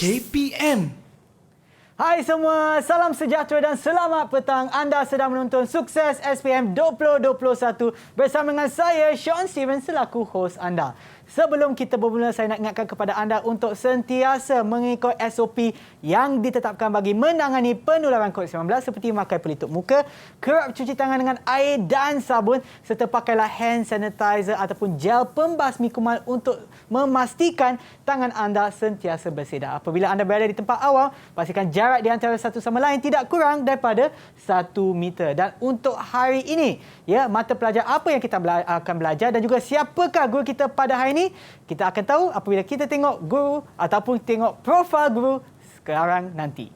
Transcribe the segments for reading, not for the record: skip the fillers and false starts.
KPM. Hai semua, salam sejahtera dan selamat petang. Anda sedang menonton Sukses SPM 2021 bersama dengan saya, Sean Steven, selaku hos anda. Sebelum kita bermula, saya nak ingatkan kepada anda untuk sentiasa mengikut SOP yang ditetapkan bagi menangani penularan COVID-19 seperti memakai pelitup muka, kerap cuci tangan dengan air dan sabun serta pakailah hand sanitizer ataupun gel pembasmi kuman untuk memastikan tangan anda sentiasa bersih. Dan apabila anda berada di tempat awam, pastikan jarak di antara satu sama lain tidak kurang daripada 1 meter. Dan untuk hari ini, mata pelajar apa yang kita akan belajar dan juga siapakah guru kita pada hari ini, kita akan tahu apabila kita tengok guru ataupun tengok profil guru sekarang nanti.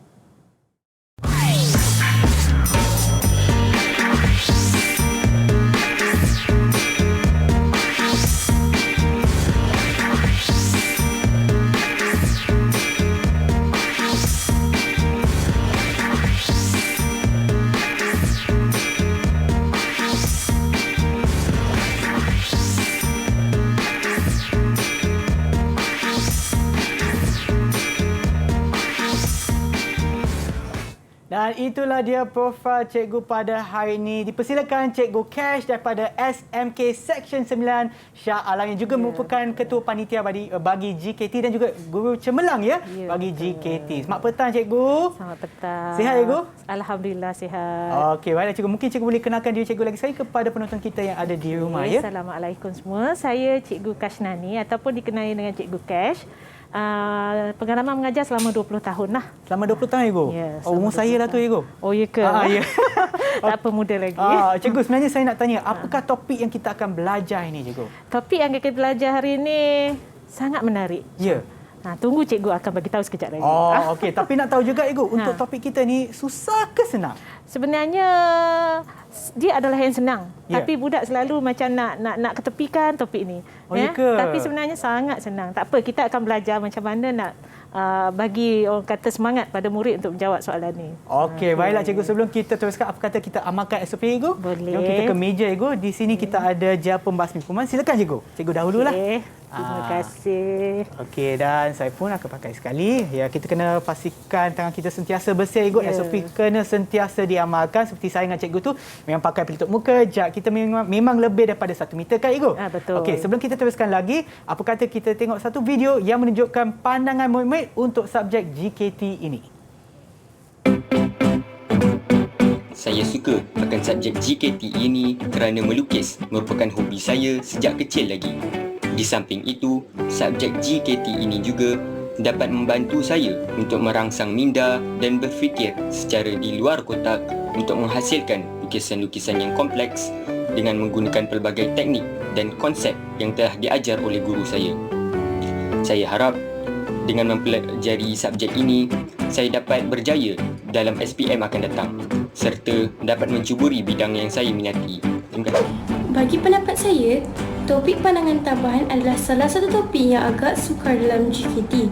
Dan itulah dia profil cikgu pada hari ini. Dipersilakan Cikgu Cash daripada SMK Seksyen 9 Shah Alam yang juga merupakan ketua panitia bagi GKT dan juga guru cemerlang bagi betul. GKT. Selamat petang Cikgu. Selamat petang. Sihat Cikgu? Alhamdulillah sihat. Okey, baiklah Cikgu. Mungkin Cikgu boleh kenalkan diri Cikgu lagi sekali kepada penonton kita yang ada di rumah Assalamualaikum semua. Saya Cikgu Kashnani ataupun dikenali dengan Cikgu Cash. Pengalaman mengajar selama 20 tahun lah. Selama 20 tahun, Cikgu? Ya, umur saya lah tu, Cikgu. Oh, ya ke? Ya. Tak apa, muda lagi. Cikgu, sebenarnya saya nak tanya, apakah topik yang kita akan belajar ini, Cikgu? Topik yang kita belajar hari ini sangat menarik. Ya. Tunggu cikgu akan bagi tahu sekejap lagi. Okey. Tapi nak tahu juga, Cikgu, untuk topik kita ni susah ke senang? Sebenarnya dia adalah yang senang, tapi budak selalu macam nak ketepikan topik ini. Tapi sebenarnya sangat senang. Tak apa, kita akan belajar macam mana nak bagi orang kata semangat pada murid untuk menjawab soalan ni. Okey, baiklah Cikgu. Sebelum kita teruskan, apa kata kita amalkan SOP, Cikgu? Boleh. Jom kita ke meja, Cikgu. Di sini kita ada gel pembasmi kuman. Silakan, Cikgu. Cikgu dahululah. Terima kasih. Okey, dan saya pun akan pakai sekali. Ya, kita kena pastikan tangan kita sentiasa bersih, Cikgu. SOP kena sentiasa diamalkan. Seperti saya dengan Cikgu tu, memang pakai pelitup muka. Jarak kita memang lebih daripada 1 meter, kan, Cikgu? Betul. Okey, sebelum kita teruskan lagi, apa kata kita tengok satu video yang menunjukkan pandangan murid-murid untuk subjek GKT ini. Saya suka akan subjek GKT ini kerana melukis merupakan hobi saya sejak kecil lagi. Di samping itu, subjek GKT ini juga dapat membantu saya untuk merangsang minda dan berfikir secara di luar kotak untuk menghasilkan lukisan-lukisan yang kompleks dengan menggunakan pelbagai teknik dan konsep yang telah diajar oleh guru saya. Saya harap dengan mempelajari subjek ini, saya dapat berjaya dalam SPM akan datang serta dapat mencuburi bidang yang saya minati. Terima kasih. Bagi pendapat saya, topik pandangan tambahan adalah salah satu topik yang agak sukar dalam GKT.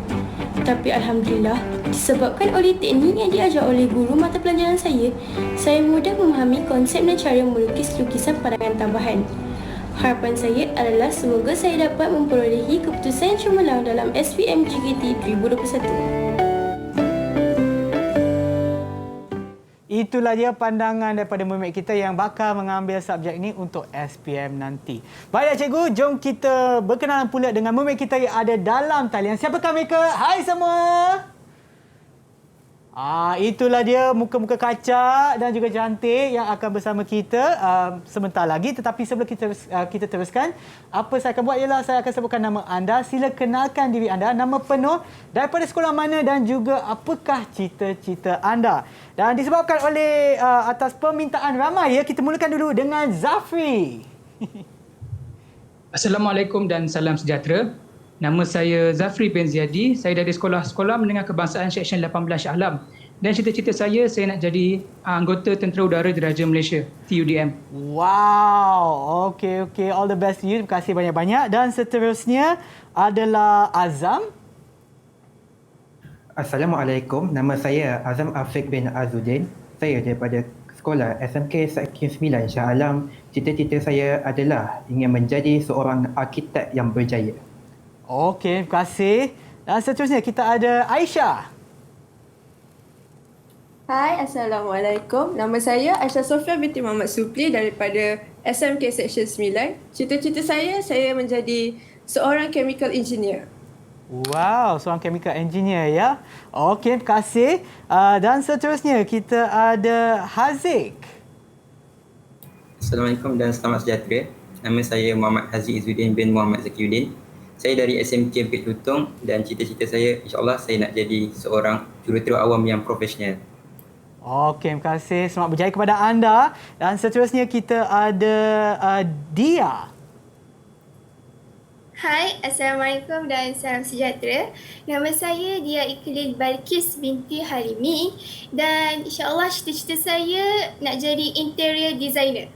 Tapi Alhamdulillah, disebabkan oleh teknik yang diajar oleh guru mata pelajaran saya mudah memahami konsep dan cara melukis lukisan pandangan tambahan. Harapan saya adalah semoga saya dapat memperolehi keputusan yang cemerlang dalam SPM GKT 2021. Itulah dia pandangan daripada murid kita yang bakal mengambil subjek ini untuk SPM nanti. Baiklah Cikgu, jom kita berkenalan pula dengan murid kita yang ada dalam talian. Siapakah mereka? Hai semua! Itulah dia muka-muka kacak dan juga cantik yang akan bersama kita sebentar lagi. Tetapi sebelum kita teruskan, apa saya akan buat ialah saya akan sebutkan nama anda. Sila kenalkan diri anda, nama penuh, daripada sekolah mana dan juga apakah cita-cita anda. Dan disebabkan oleh atas permintaan ramai, kita mulakan dulu dengan Zafri. Assalamualaikum dan salam sejahtera. Nama saya Zafri bin Ziadi. Saya dari Sekolah Menengah Kebangsaan Seksyen 18 Shah Alam. Dan cita-cita saya nak jadi anggota Tentera Udara Diraja Malaysia, TUDM. Wow, okey. All the best to you. Terima kasih banyak-banyak. Dan seterusnya adalah Azam. Assalamualaikum. Nama saya Azam Afiq bin Azuddin. Saya daripada Sekolah SMK Seksyen 9 Shah Alam. Cita-cita saya adalah ingin menjadi seorang arkitek yang berjaya. Okey, terima kasih. Dan seterusnya kita ada Aisyah. Hai, Assalamualaikum. Nama saya Aisyah Sofia binti Muhammad Supli daripada SMK Section 9. Cita-cita saya menjadi seorang chemical engineer. Wow, seorang chemical engineer ya. Okey, terima kasih. Dan seterusnya kita ada Haziq. Assalamualaikum dan selamat sejahtera. Nama saya Muhammad Haziq Izzuddin bin Muhammad Zakiuddin. Saya dari SMK Bukit Lutong dan cita-cita saya insya-Allah saya nak jadi seorang jurutera awam yang profesional. Okey, terima kasih. Selamat berjaya kepada anda. Dan seterusnya kita ada Dia. Hai, Assalamualaikum dan salam sejahtera. Nama saya Dia Iqlil Balkis binti Halimi dan insya-Allah cita-cita saya nak jadi interior designer.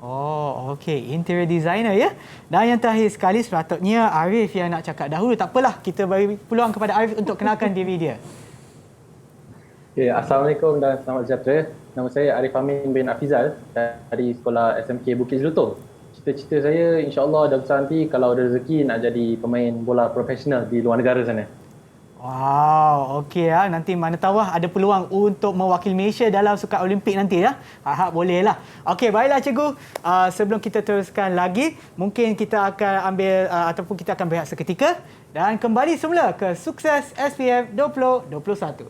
Oh, okey. Interior designer ya. Dan yang terakhir sekali sepatutnya Arif yang nak cakap dahulu. Tak apalah, kita beri peluang kepada Arif untuk kenalkan diri dia. Okay, Assalamualaikum dan selamat sejahtera. Nama saya Arif Amin bin Afizal dari Sekolah SMK Bukit Jelutong. Cita-cita saya insya-Allah dah besar nanti kalau ada rezeki nak jadi pemain bola profesional di luar negara sana. Wow, okey ya. Nanti mana tahu ada peluang untuk mewakili Malaysia dalam Sukan Olimpik nanti ya. Harap bolehlah. Okey, baiklah cikgu. Sebelum kita teruskan lagi, mungkin kita akan ambil ataupun kita akan berehat seketika dan kembali semula ke Sukses SPM 2021.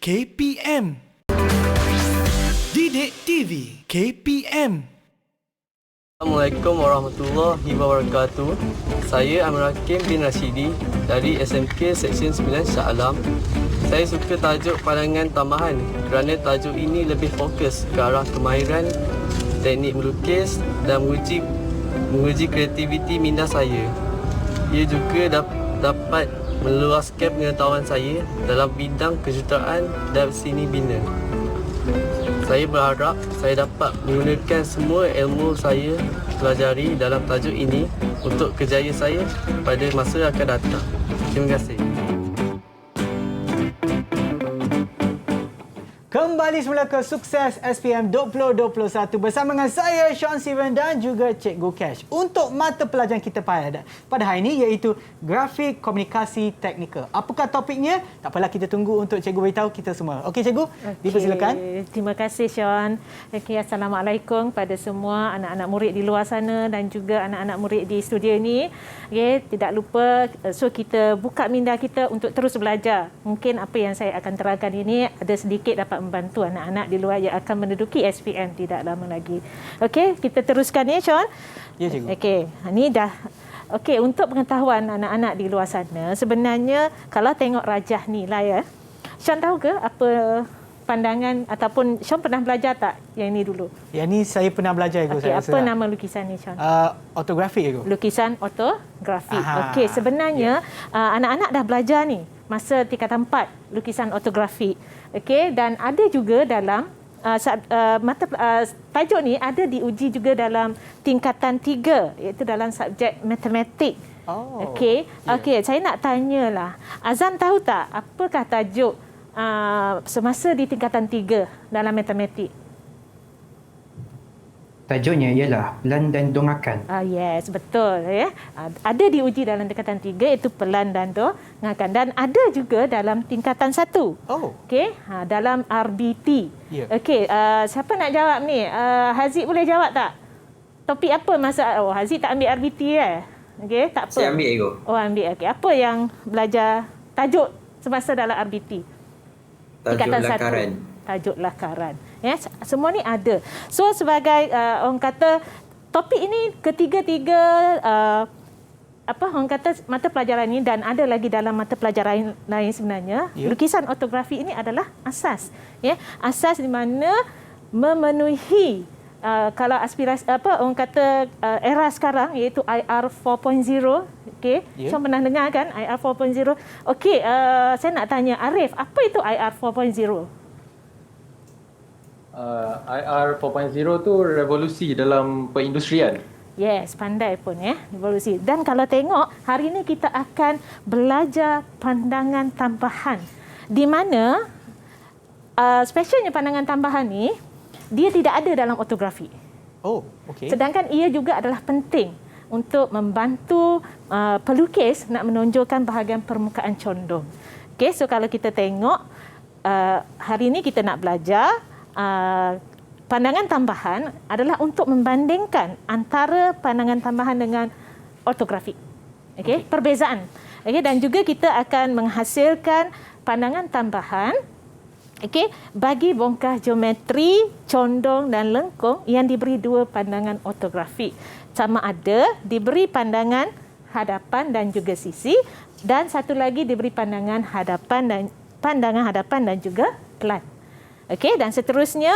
KPM. Didik TV KPM. Assalamualaikum warahmatullahi wabarakatuh. Saya Amir Hakim bin Rashidi dari SMK Seksyen 9 Shah Alam. Saya suka tajuk pandangan tambahan kerana tajuk ini lebih fokus ke arah kemahiran teknik melukis dan menguji kreativiti minda saya. Ia juga dapat meluaskan pengetahuan saya dalam bidang kejuruteraan dan seni bina. Saya berharap saya dapat menggunakan semua ilmu saya pelajari dalam tajuk ini untuk kerjaya saya pada masa yang akan datang. Terima kasih. Kembali semula ke Sukses SPM 2021 bersama dengan saya Sean Steven dan juga Cikgu Cash untuk mata pelajaran kita pada hari ini iaitu Grafik Komunikasi Teknikal. Apakah topiknya? Tak apalah, kita tunggu untuk Cikgu beritahu kita semua. Okey Cikgu, dipersilakan. Terima kasih Sean. Okey, Assalamualaikum pada semua anak-anak murid di luar sana dan juga anak-anak murid di studio ini. Okey, tidak lupa kita buka minda kita untuk terus belajar. Mungkin apa yang saya akan terangkan ini ada sedikit dapat membantu anak-anak di luar yang akan menduduki SPM tidak lama lagi. Okey, kita teruskan ya, Sean. Ya, Cikgu. Okey, ini dah. Okey, untuk pengetahuan anak-anak di luar sana, sebenarnya kalau tengok rajah ni lah ya. Sean tahu ke apa pandangan ataupun Sean pernah belajar tak yang ini dulu? Yang ni saya pernah belajar, Cikgu. Okey, apa nama lukisan ni, Sean? Ortografi, Cikgu. Lukisan ortografi. Okey, sebenarnya anak-anak dah belajar ni masa tingkatan 4 lukisan ortografi. Okey, dan ada juga dalam tajuk ni ada diuji juga dalam tingkatan 3 iaitu dalam subjek matematik. Oh. Okey, okey, saya nak tanyalah. Azan tahu tak apakah tajuk semasa di tingkatan 3 dalam matematik? Tajuknya ialah pelan dan dongakan. Yes, betul ya. Ada diuji dalam tingkatan 3 iaitu pelan dan dongakan dan ada juga dalam tingkatan 1. Oh. Okey, dalam RBT. Yeah. Okey, siapa nak jawab ni? Haziq boleh jawab tak? Topik apa masa Haziq tak ambil RBT Okey, tak apa. Saya ambil, Ego. Oh, ambil. Okey, apa yang belajar tajuk semasa dalam RBT? Tajuk lakaran. Tajuk lakaran. Ya, semua ni ada. So sebagai orang kata topik ini ketiga-tiga orang kata mata pelajaran ini dan ada lagi dalam mata pelajaran lain sebenarnya. Yeah. Lukisan ortografi ini adalah asas. Ya, asas di mana memenuhi kalau aspirasi orang kata era sekarang iaitu IR 4.0, okey. Saya pernah dengar kan IR 4.0. Okey, saya nak tanya Arif, apa itu IR 4.0? IR 4.0 tu revolusi dalam perindustrian. Yes, pandai pun revolusi. Dan kalau tengok, hari ini kita akan belajar pandangan tambahan. Di mana specialnya pandangan tambahan ni, dia tidak ada dalam ortografi. Oh, okey. Sedangkan ia juga adalah penting untuk membantu pelukis nak menonjolkan bahagian permukaan condong. Okey, so kalau kita tengok, hari ini kita nak belajar pandangan tambahan adalah untuk membandingkan antara pandangan tambahan dengan ortografi. Okey, perbezaan. Okey, dan juga kita akan menghasilkan pandangan tambahan bagi bongkah geometri, condong dan lengkung yang diberi dua pandangan ortografi. Sama ada diberi pandangan hadapan dan juga sisi, dan satu lagi diberi pandangan hadapan dan juga pelan. Okey, dan seterusnya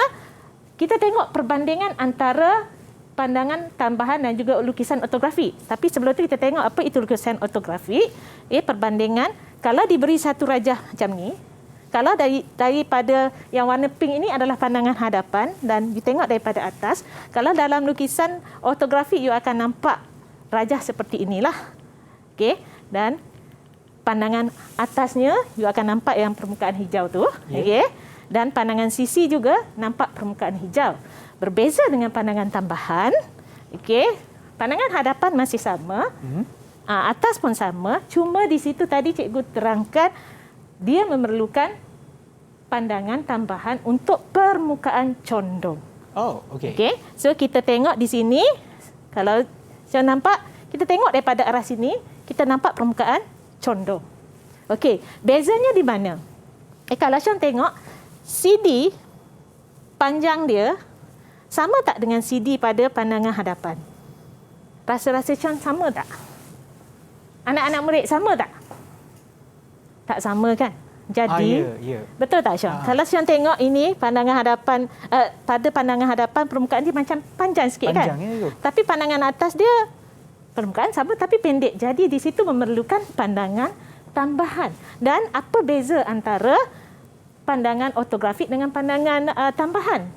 kita tengok perbandingan antara pandangan tambahan dan juga lukisan ortografi. Tapi sebelum itu kita tengok apa itu lukisan ortografi. Perbandingan, kalau diberi satu rajah macam ni, kalau daripada yang warna pink ini adalah pandangan hadapan dan you tengok daripada atas, kalau dalam lukisan ortografi you akan nampak rajah seperti inilah. Okey, dan pandangan atasnya you akan nampak yang permukaan hijau tu. Okey. Dan pandangan sisi juga nampak permukaan hijau. Berbeza dengan pandangan tambahan, okey, pandangan hadapan masih sama, atas pun sama, cuma di situ tadi cikgu terangkan dia memerlukan pandangan tambahan untuk permukaan condong. Oh, okey. Okey, so kita tengok di sini, kalau saya nampak, kita tengok daripada arah sini, kita nampak permukaan condong. Okey, bezanya di mana? Kalau Syam tengok, CD panjang dia sama tak dengan CD pada pandangan hadapan? Rasa-rasa Syam sama tak? Anak-anak murid sama tak? Tak sama kan? Jadi, betul tak Syam? Kalau Syam tengok ini pandangan hadapan, pada pandangan hadapan permukaan dia macam panjang sikit kan? Tapi pandangan atas dia permukaan sama tapi pendek. Jadi di situ memerlukan pandangan tambahan. Dan apa beza antara pandangan ortografik dengan pandangan tambahan?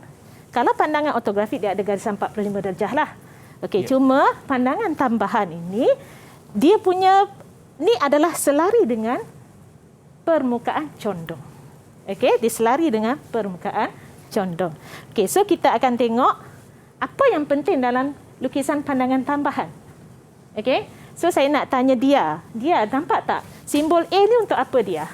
Kalau pandangan ortografik dia ada garisan 45 darjah lah. Okey, cuma pandangan tambahan ini dia punya ni adalah selari dengan permukaan condong. Okey, diselari dengan permukaan condong. Okey, so kita akan tengok apa yang penting dalam lukisan pandangan tambahan. Okey, so saya nak tanya dia. Dia nampak tak? Simbol A ni untuk apa dia?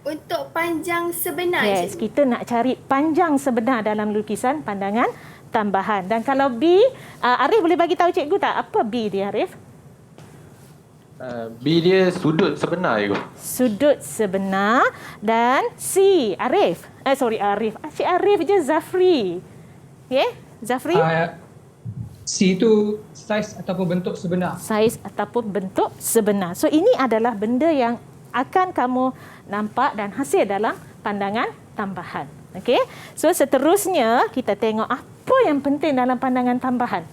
Untuk panjang sebenar. Yes, kita nak cari panjang sebenar dalam lukisan pandangan tambahan. Dan kalau B, Arif boleh bagi tahu cikgu tak apa B dia, Arif? B dia sudut sebenar cikgu. Sudut sebenar. Dan C, Arif. Arif. Cik Arif je, Zafri. Okey, Zafri? C itu saiz ataupun bentuk sebenar. Saiz ataupun bentuk sebenar. So ini adalah benda yang akan kamu nampak dan hasil dalam pandangan tambahan. Okey. So seterusnya kita tengok apa yang penting dalam pandangan tambahan.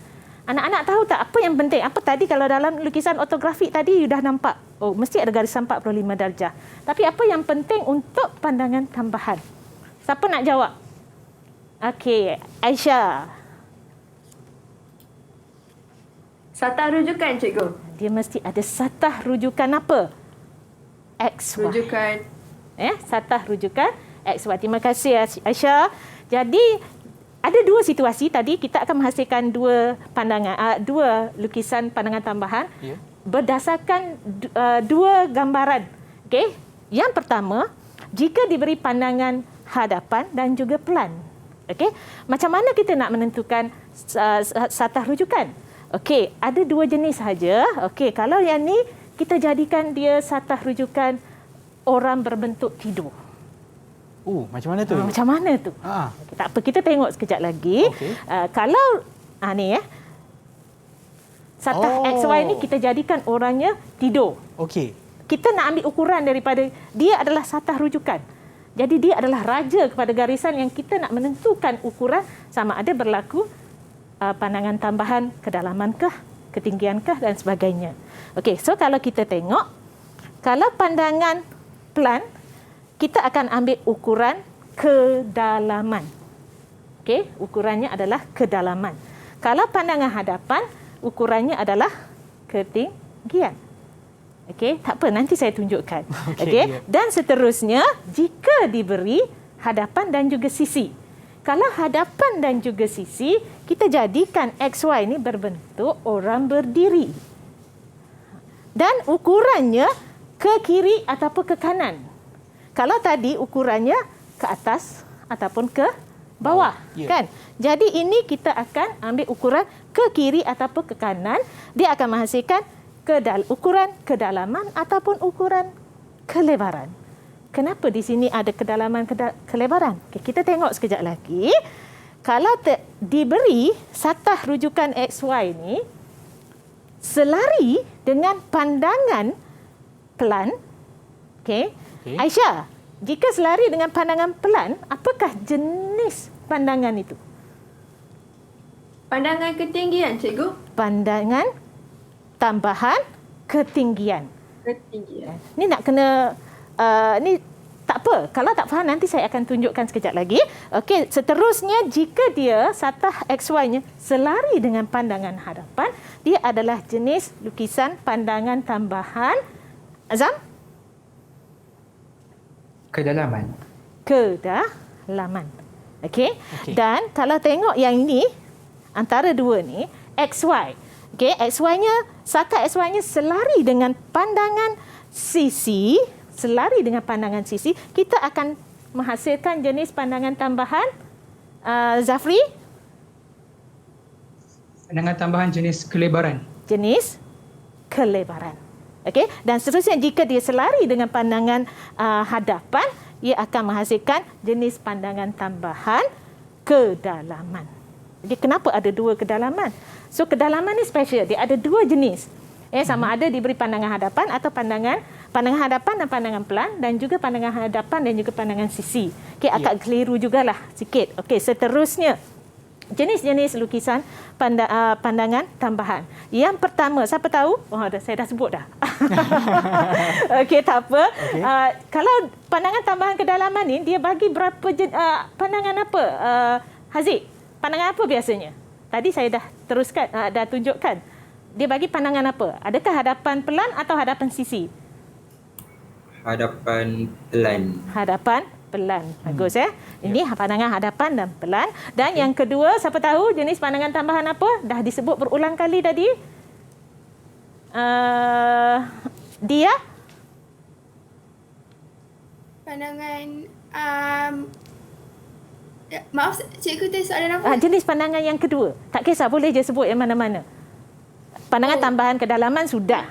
Anak-anak tahu tak apa yang penting? Apa tadi kalau dalam lukisan ortografik tadi you dah nampak, oh mesti ada garisan 45 darjah. Tapi apa yang penting untuk pandangan tambahan? Siapa nak jawab? Okey, Aisyah. Satah rujukan cikgu. Dia mesti ada satah rujukan apa? XY. Rujukan. Satah rujukan XY. Terima kasih Aisyah. Jadi ada dua situasi tadi kita akan menghasilkan dua pandangan, dua lukisan pandangan tambahan berdasarkan dua gambaran. Okey. Yang pertama, jika diberi pandangan hadapan dan juga pelan. Okey. Macam mana kita nak menentukan satah rujukan? Okey, ada dua jenis saja. Okey, kalau yang ni kita jadikan dia satah rujukan orang berbentuk tidur. Macam mana tu? Macam mana tu? Okay, tak apa, kita tengok sekejap lagi. Okay. Kalau ni satah XY ni kita jadikan orangnya tidur. Okey. Kita nak ambil ukuran daripada dia adalah satah rujukan. Jadi dia adalah raja kepada garisan yang kita nak menentukan ukuran sama ada berlaku pandangan tambahan kedalamankah, ketinggiankah dan sebagainya. Okey, so kalau kita tengok, kalau pandangan pelan, kita akan ambil ukuran kedalaman. Okey, ukurannya adalah kedalaman. Kalau pandangan hadapan, ukurannya adalah ketinggian. Okey, tak apa, nanti saya tunjukkan. Okey, dan seterusnya jika diberi hadapan dan juga sisi. Kalau hadapan dan juga sisi, kita jadikan XY ini berbentuk orang berdiri. Dan ukurannya ke kiri ataupun ke kanan. Kalau tadi ukurannya ke atas ataupun ke bawah, kan? Jadi ini kita akan ambil ukuran ke kiri ataupun ke kanan. Dia akan menghasilkan ukuran kedalaman ataupun ukuran kelebaran. Kenapa di sini ada kedalaman kelebaran? Okay, kita tengok sekejap lagi. Kalau diberi satah rujukan XY ini selari dengan pandangan pelan. Okay. Aisyah, jika selari dengan pandangan pelan, apakah jenis pandangan itu? Pandangan ketinggian, cikgu. Pandangan tambahan ketinggian. Ketinggian. Ni nak kena ni tak apa. Kalau tak faham nanti saya akan tunjukkan sekejap lagi. Okey, seterusnya jika dia satah XY-nya selari dengan pandangan hadapan, dia adalah jenis lukisan pandangan tambahan. Azam? Kedalaman. Kedalaman. Okey. Dan kalau tengok yang ini, antara dua ni, XY. Okey, XY-nya, satah XY-nya selari dengan pandangan sisi, kita akan menghasilkan jenis pandangan tambahan. Zafri? Pandangan tambahan jenis kelebaran. Jenis kelebaran. Okey, dan seterusnya jika dia selari dengan pandangan hadapan, ia akan menghasilkan jenis pandangan tambahan kedalaman. Jadi kenapa ada dua kedalaman? So kedalaman ni special, dia ada dua jenis. Sama ada diberi pandangan hadapan atau pandangan hadapan dan pandangan pelan, dan juga pandangan hadapan dan juga pandangan sisi. Okey, agak keliru jugalah sikit. Okey, seterusnya jenis-jenis lukisan pandangan tambahan. Yang pertama, siapa tahu? Saya dah sebut dah. Okey, tak apa. Kalau pandangan tambahan kedalaman ni, dia bagi berapa pandangan apa? Haziq, pandangan apa biasanya? Tadi saya dah teruskan, dah tunjukkan. Dia bagi pandangan apa? Adakah hadapan pelan atau hadapan sisi? Hadapan pelan. Hadapan pelan. Bagus ya. Ini pandangan hadapan dan pelan. Dan yang kedua, siapa tahu jenis pandangan tambahan apa? Dah disebut berulang kali tadi. Dia? Pandangan maaf, cikgu tadi soalan apa? Jenis pandangan yang kedua. Tak kisah, boleh je sebut yang mana-mana. Pandangan tambahan kedalaman sudah.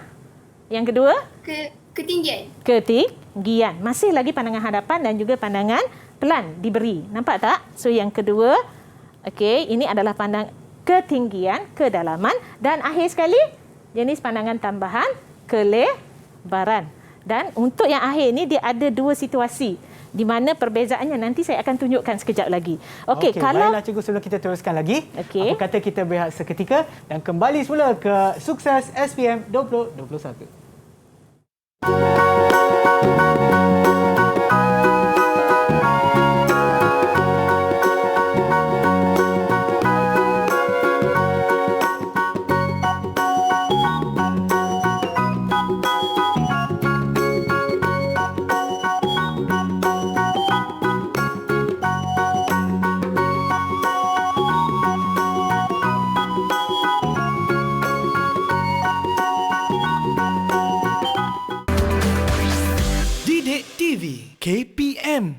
Yang kedua? Ketinggian. Ketinggian. Masih lagi pandangan hadapan dan juga pandangan pelan diberi. Nampak tak? So yang kedua, okey, ini adalah pandang ketinggian, kedalaman, dan akhir sekali jenis pandangan tambahan kelebaran. Dan untuk yang akhir ni dia ada dua situasi di mana perbezaannya nanti saya akan tunjukkan sekejap lagi. Okey, kalau baiklah cikgu, sebelum kita teruskan lagi, apa kata kita berehat seketika dan kembali semula ke Sukses SPM 2021. KPM.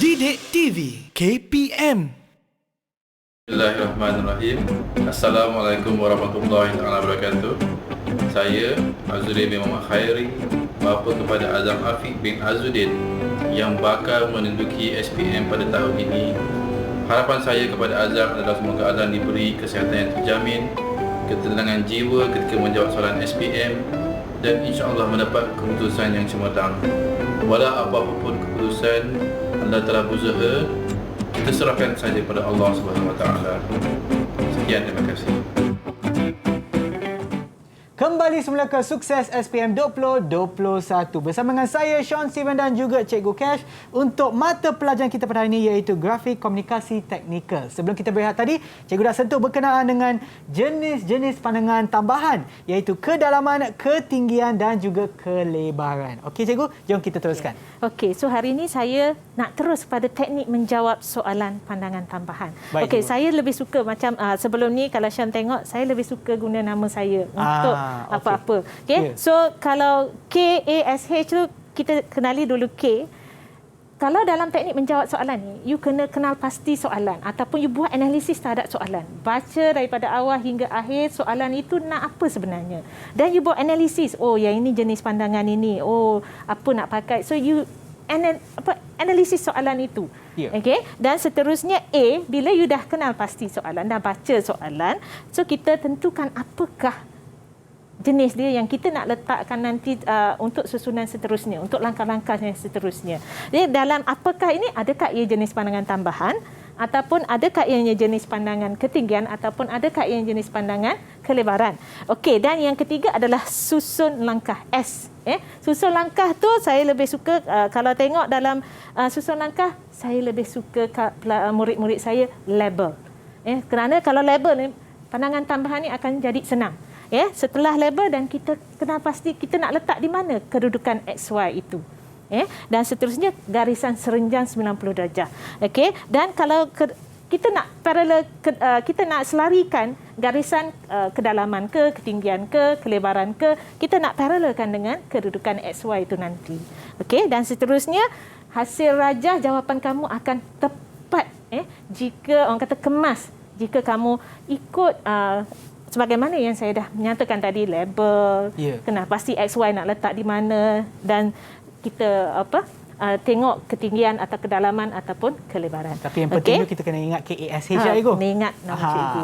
Didik TV KPM. Bismillahirrahmanirrahim. Assalamualaikum warahmatullahi wabarakatuh. Saya Azuddin bin Muhammad Khairi, bapa kepada Azam Afiq bin Azuddin yang bakal menduduki SPM pada tahun ini. Harapan saya kepada Azam adalah semoga Azam diberi kesihatan yang terjamin, ketenangan jiwa ketika menjawab soalan SPM, dan insya-Allah mendapat keputusan yang cemerlang. Walau apa-apa pun keputusan anda telah berusaha, kita serahkan saja pada Allah Subhanahu Wa Taala. Sekian, terima kasih. Kembali semula ke Sukses SPM 2021 bersama dengan saya Sean Steven dan juga Cikgu Cash untuk mata pelajaran kita pada hari ini iaitu Grafik Komunikasi Teknikal. Sebelum kita berehat tadi, Cikgu dah sentuh berkenaan dengan jenis-jenis pandangan tambahan iaitu kedalaman, ketinggian dan juga kelebaran. Okey Cikgu, jom kita teruskan. Okey, so hari ini saya nak terus pada teknik menjawab soalan pandangan tambahan. Okey, saya lebih suka macam sebelum ni kalau Sean tengok, saya lebih suka guna nama saya untuk apa-apa. Okey. So kalau KASH tu kita kenali dulu K. Kalau dalam teknik menjawab soalan ni, you kena kenal pasti soalan ataupun you buat analisis terhadap soalan. Baca daripada awal hingga akhir soalan itu nak apa sebenarnya. Dan you buat analisis, oh yang ini jenis pandangan ini, oh apa nak pakai. So you analisis soalan itu. Okey. Dan seterusnya A, bila you dah kenal pasti soalan, dah baca soalan, so kita tentukan apakah jenis dia yang kita nak letakkan nanti untuk susunan seterusnya, untuk langkah-langkahnya seterusnya. Jadi dalam apakah ini, adakah ia jenis pandangan tambahan ataupun adakah ianya jenis pandangan ketinggian ataupun adakah ia jenis pandangan kelebaran. Okey, dan yang ketiga adalah susun langkah S. Susun langkah tu saya lebih suka kalau tengok dalam susun langkah, saya lebih suka murid-murid saya label. Kerana kalau label ni pandangan tambahan ni akan jadi senang. Setelah label dan kita kenal pasti kita nak letak di mana kedudukan XY itu. Dan seterusnya garisan serenjang 90 darjah. Okey, dan kalau kita nak paralel kita nak selarikan garisan kedalaman ke, ketinggian ke, kelebaran ke, kita nak paralelkan dengan kedudukan XY itu nanti. Okey, dan seterusnya hasil rajah jawapan kamu akan tepat jika orang kata kemas, jika kamu ikut sebagaimana yang saya dah menyatakan tadi, label, kena pasti XY nak letak di mana dan kita tengok ketinggian atau kedalaman ataupun kelebaran. Tapi yang penting kita kena ingat KASH Cikgu. Ingat nama cikgu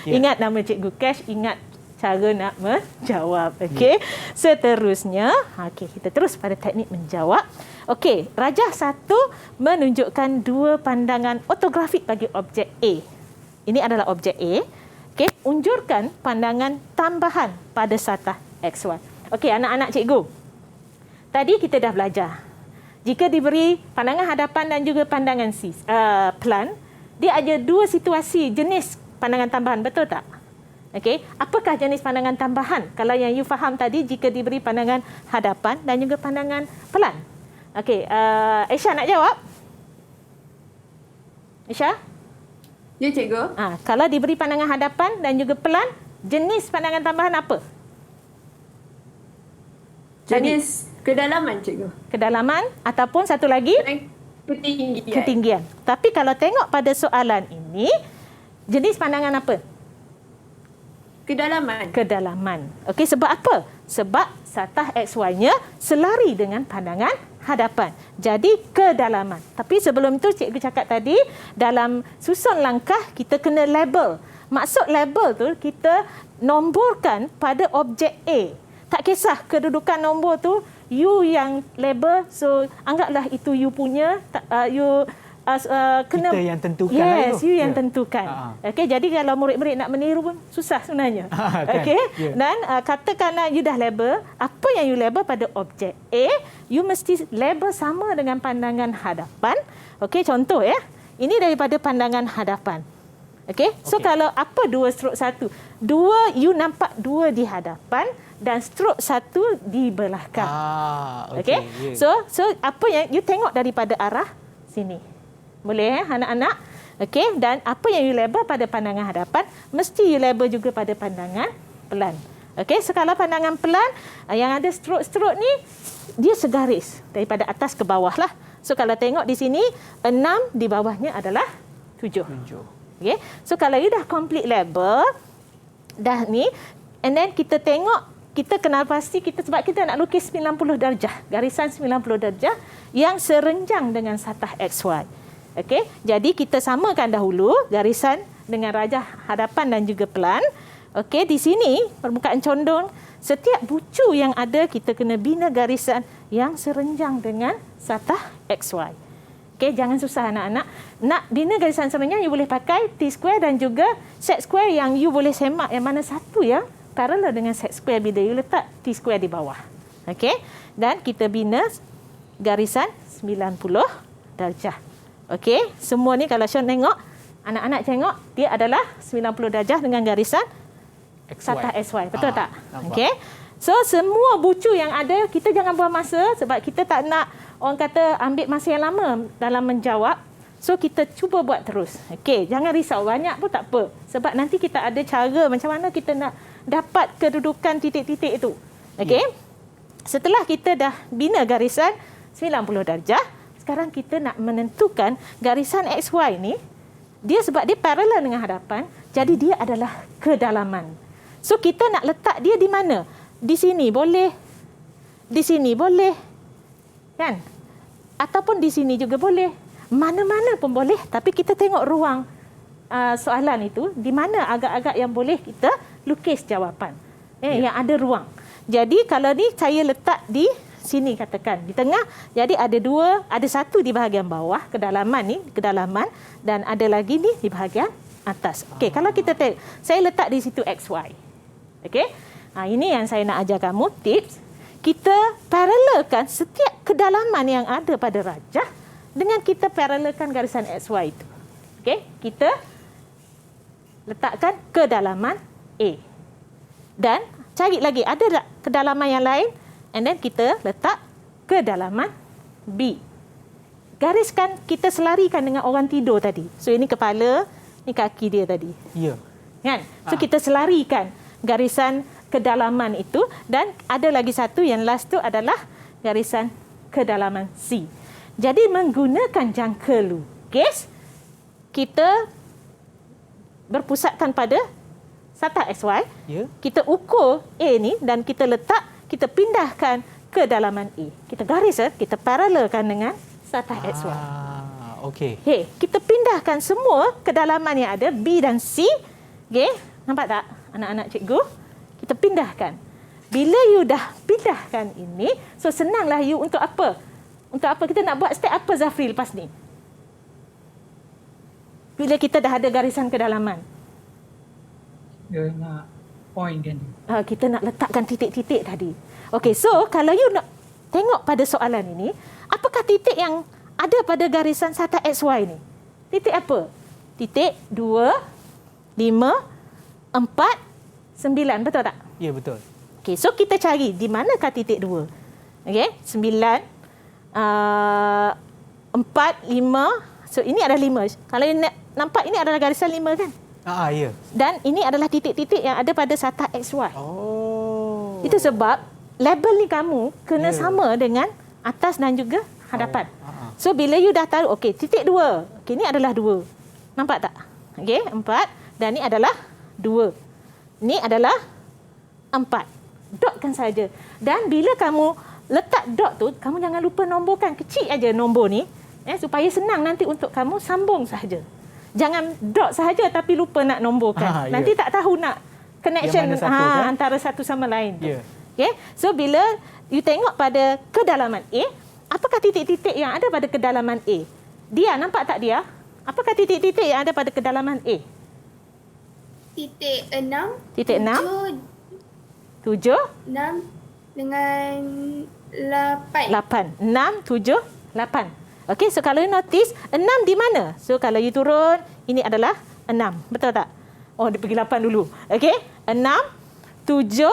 Ingat nama Cikgu Cash, ingat cara nak menjawab. Okey. Seterusnya, kita terus pada teknik menjawab. Okey, rajah 1 menunjukkan 2 pandangan ortografik bagi objek A. Ini adalah objek A. Okey, unjurkan pandangan tambahan pada satah XY. Okey, anak-anak cikgu. Tadi kita dah belajar. Jika diberi pandangan hadapan dan juga pandangan pelan, dia ada 2 situasi jenis pandangan tambahan, betul tak? Okey, apakah jenis pandangan tambahan? Kalau yang you faham tadi, jika diberi pandangan hadapan dan juga pandangan pelan. Okey, Aisyah nak jawab? Aisyah? Ya, cikgu. Kalau diberi pandangan hadapan dan juga pelan, jenis pandangan tambahan apa? Jenis kedalaman, cikgu. Kedalaman ataupun satu lagi? Ketinggian. Ketinggian. Tapi kalau tengok pada soalan ini, jenis pandangan apa? Kedalaman. Kedalaman. Okey, sebab apa? Sebab satah XY-nya selari dengan pandangan hadapan. Jadi kedalaman. Tapi sebelum itu cikgu cakap tadi, dalam susun langkah kita kena label. Maksud label tu kita nomborkan pada objek A. Tak kisah kedudukan nombor tu you yang label, so anggaplah itu you punya, kena kita yang tentukan. Yes, you yang tentukan. Okey, jadi kalau murid-murid nak meniru pun susah sebenarnya. Okey. Dan katakanlah you dah label, apa yang you label pada objek A, you mesti label sama dengan pandangan hadapan. Okey, contoh ini daripada pandangan hadapan. Okey. So kalau apa 2/1? 2 you nampak 2 di hadapan dan strok 1 di belakang. Okey. So apa yang you tengok daripada arah sini. Boleh anak-anak? Okey, dan apa yang you label pada pandangan hadapan, mesti you label juga pada pandangan pelan. Okey, so kalau pandangan pelan, yang ada strok-strok ni, dia segaris daripada atas ke bawah lah. So kalau tengok di sini, 6 di bawahnya adalah 7. Okey, so kalau you dah complete label, dah ni, and then kita tengok, kita kenal pasti sebab kita nak lukis 90 darjah, garisan 90 darjah yang serenjang dengan satah XY. Okey, jadi kita samakan dahulu garisan dengan rajah hadapan dan juga pelan. Okey, di sini permukaan condong, setiap bucu yang ada kita kena bina garisan yang serenjang dengan satah XY. Okey, jangan susah anak-anak. Nak bina garisan serenjang, you boleh pakai T-square dan juga set square yang you boleh semak yang mana satu yang parallel dengan set square bila you letak T-square di bawah. Okey, dan kita bina garisan 90 darjah. Okey, semua ni kalau Sean tengok, anak-anak tengok, dia adalah 90 darjah dengan garisan satah XY. Betul tak? Okey. So, semua bucu yang ada, kita jangan buang masa sebab kita tak nak orang kata ambil masa yang lama dalam menjawab. So, kita cuba buat terus. Okey, jangan risau. Banyak pun tak apa. Sebab nanti kita ada cara macam mana kita nak dapat kedudukan titik-titik itu. Okey. Setelah kita dah bina garisan 90 darjah, sekarang kita nak menentukan garisan XY ni, dia sebab dia parallel dengan hadapan, jadi dia adalah kedalaman. So, kita nak letak dia di mana? Di sini boleh, di sini boleh, kan? Ataupun di sini juga boleh. Mana-mana pun boleh, tapi kita tengok ruang soalan itu, di mana agak-agak yang boleh kita lukis jawapan. Yang ada ruang. Jadi, kalau ni saya letak di sini katakan, di tengah, jadi ada satu di bahagian bawah, kedalaman ni, kedalaman, dan ada lagi ni di bahagian atas. Okey, kalau kita tengok, saya letak di situ XY. Okey? Ini yang saya nak ajar kamu, tips. Kita paralelkan setiap kedalaman yang ada pada rajah dengan kita paralelkan garisan XY itu. Okey? Kita letakkan kedalaman A. Dan cari lagi, ada tak kedalaman yang lain? And then kita letak kedalaman B. Gariskan, kita selarikan dengan orang tidur tadi. So, ini kepala, ini kaki dia tadi. Ya. Kan? So, kita selarikan garisan kedalaman itu, dan ada lagi satu yang last tu adalah garisan kedalaman C. Jadi menggunakan jangka lukis, kita berpusatkan pada satah XY. Kita ukur A ni dan kita letak, kita pindahkan ke dalaman A. Kita garis, kita paralelkan dengan satah XY. Okey. Okay, kita pindahkan semua kedalaman yang ada B dan C. Okay, nampak tak anak-anak cikgu? Kita pindahkan. Bila you dah pindahkan ini, so senanglah you untuk apa? Untuk apa kita nak buat step apa Zafri lepas ni? Bila kita dah ada garisan kedalaman. Dia nak point kan. Kita nak letakkan titik-titik tadi. Okey, so kalau you nak tengok pada soalan ini, apakah titik yang ada pada garisan satah XY ni? Titik apa? Titik 2, 5, 4, 9, betul tak? Ya, betul. Okey, so kita cari di manakah titik 2. Okey, 9, 4, 5. So ini adalah 5. Kalau you nampak ini adalah garisan 5 kan? Ya. Dan ini adalah titik-titik yang ada pada satah XY. Itu sebab label ni kamu kena sama dengan atas dan juga hadapan. So bila you dah tahu, okey, titik 2. Okey, ini adalah 2. Nampak tak? Okey, 4 dan ini adalah 2. Ini adalah 4. Dotkan saja. Dan bila kamu letak dot tu, kamu jangan lupa nomborkan. Kecil aja nombor ni. Supaya senang nanti untuk kamu sambung sahaja. Jangan dot sahaja tapi lupa nak nomborkan. Nanti tak tahu nak connection antara satu sama lain. Okay? So bila you tengok pada kedalaman A, apakah titik-titik yang ada pada kedalaman A? Dia, nampak tak dia? Apakah titik-titik yang ada pada kedalaman A? Titik 6. Titik 6. 7. 6 dengan 8. 8. 6, 7, 8. Okey, so kalau you notice, 6 di mana? So kalau you turun, ini adalah 6. Betul tak? Oh, dia pergi 8 dulu. Okey, 6, 7,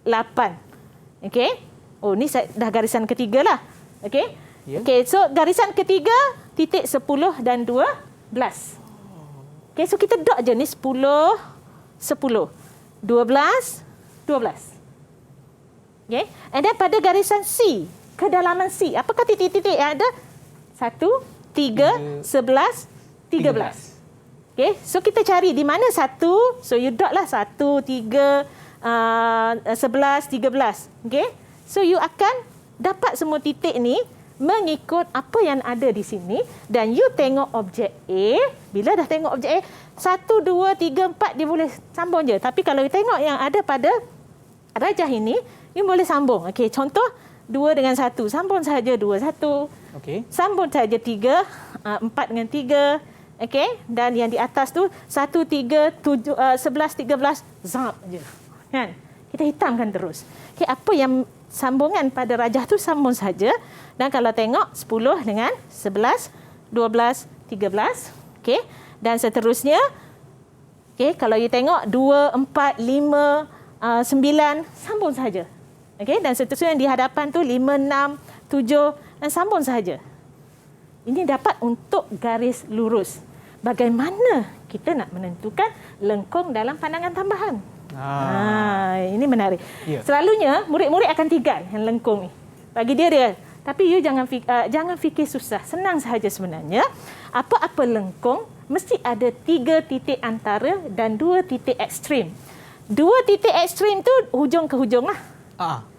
8. Okey. Oh, ni dah garisan ketiga lah. Okey. Okey, so garisan ketiga, titik 10 dan 12. Okay, so kita dot je ni 10, 10, 12, 12. Okay, and then pada garisan C, kedalaman C, apakah titik-titik yang ada? 1, 3, 11, 13. Okay, so kita cari di mana 1, so you dot lah 1, 3, 11, 13. Okay, so you akan dapat semua titik ni mengikut apa yang ada di sini dan you tengok objek A. Bila dah tengok objek A, 1, 2, 3, 4 dia boleh sambung je. Tapi kalau you tengok yang ada pada rajah ini, you boleh sambung. Okey, contoh 2 dengan 1. Sambung sahaja 2, 1. Okey. Sambung sahaja 3, 4 dengan 3. Okey. Dan yang di atas tu 1, 3, 7, 11, 13. Zap je. Kan? Kita hitamkan terus. Okey, apa yang sambungan pada rajah tu sambung saja. Dan kalau tengok 10 dengan 11, 12, 13. Okey. Dan seterusnya, okey, kalau you tengok 2, 4, 5, 9, sambung saja. Okey, dan seterusnya di hadapan tu 5, 6, 7 dan sambung sahaja. Ini dapat untuk garis lurus. Bagaimana kita nak menentukan lengkung dalam pandangan tambahan? Ini menarik. Ya. Selalunya murid-murid akan tigai yang lengkung ni. Bagi dia. Tapi you jangan fikir susah. Senang sahaja sebenarnya. Apa-apa lengkung mesti ada 3 titik antara dan 2 titik ekstrim. 2 titik ekstrim tu hujung ke hujung lah.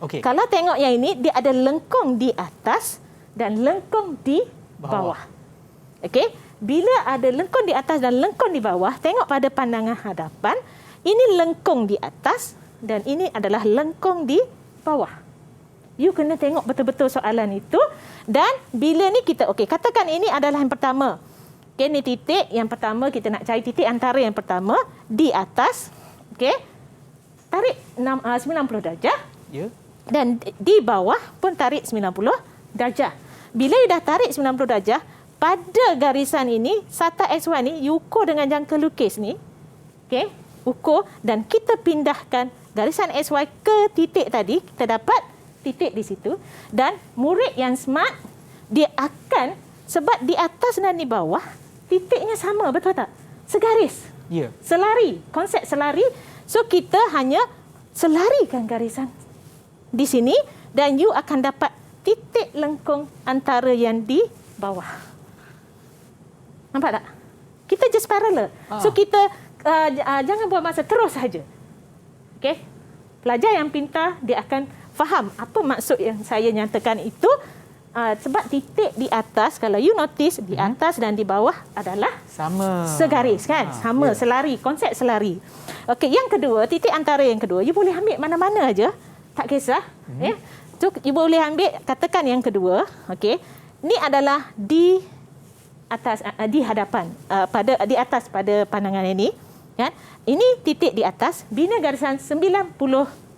Okey. Kalau tengok yang ini, dia ada lengkung di atas dan lengkung di bawah. Okey, bila ada lengkung di atas dan lengkung di bawah, tengok pada pandangan hadapan, ini lengkung di atas dan ini adalah lengkung di bawah. You kena tengok betul-betul soalan itu. Dan bila ni kita, okey, katakan ini adalah yang pertama. Okey, ni titik yang pertama, kita nak cari titik antara yang pertama di atas. Okey, tarik 90 darjah. Ya. Dan di bawah pun tarik 90 darjah. Bila you dah tarik 90 darjah, pada garisan ini, sata XY ni, you ukur dengan jangka lukis ni. Okey, ukur dan kita pindahkan garisan XY ke titik tadi, kita dapat titik di situ. Dan murid yang smart, dia akan, sebab di atas dan di bawah, titiknya sama, betul tak? Segaris. Ya. Selari, konsep selari. So, kita hanya selarikan garisan di sini dan you akan dapat titik lengkung antara yang di bawah. Nampak tak? Kita just parallel. So kita jangan buang masa, terus saja. Okey. Pelajar yang pintar dia akan faham apa maksud yang saya nyatakan itu. Sebab titik di atas, kalau you notice, di atas dan di bawah adalah sama. Segaris kan? Sama, selari, konsep selari. Okey, yang kedua, titik antara yang kedua, you boleh ambil mana-mana aja. Tak kisah. Ya. So, you boleh ambil, katakan yang kedua. Okey. Ini adalah di atas, di hadapan, di atas pada pandangan ini. Kan? Ini titik di atas, bina garisan 90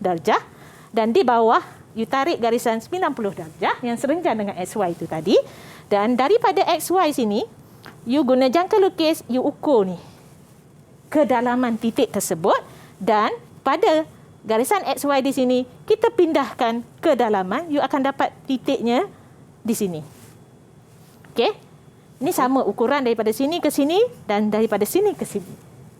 darjah. Dan di bawah, you tarik garisan 90 darjah yang serenjan dengan XY itu tadi. Dan daripada XY sini, you guna jangka lukis, you ukur ni kedalaman titik tersebut. Dan pada garisan XY di sini, kita pindahkan ke dalaman, you akan dapat titiknya di sini. Okey? Ini sama ukuran daripada sini ke sini dan daripada sini ke sini.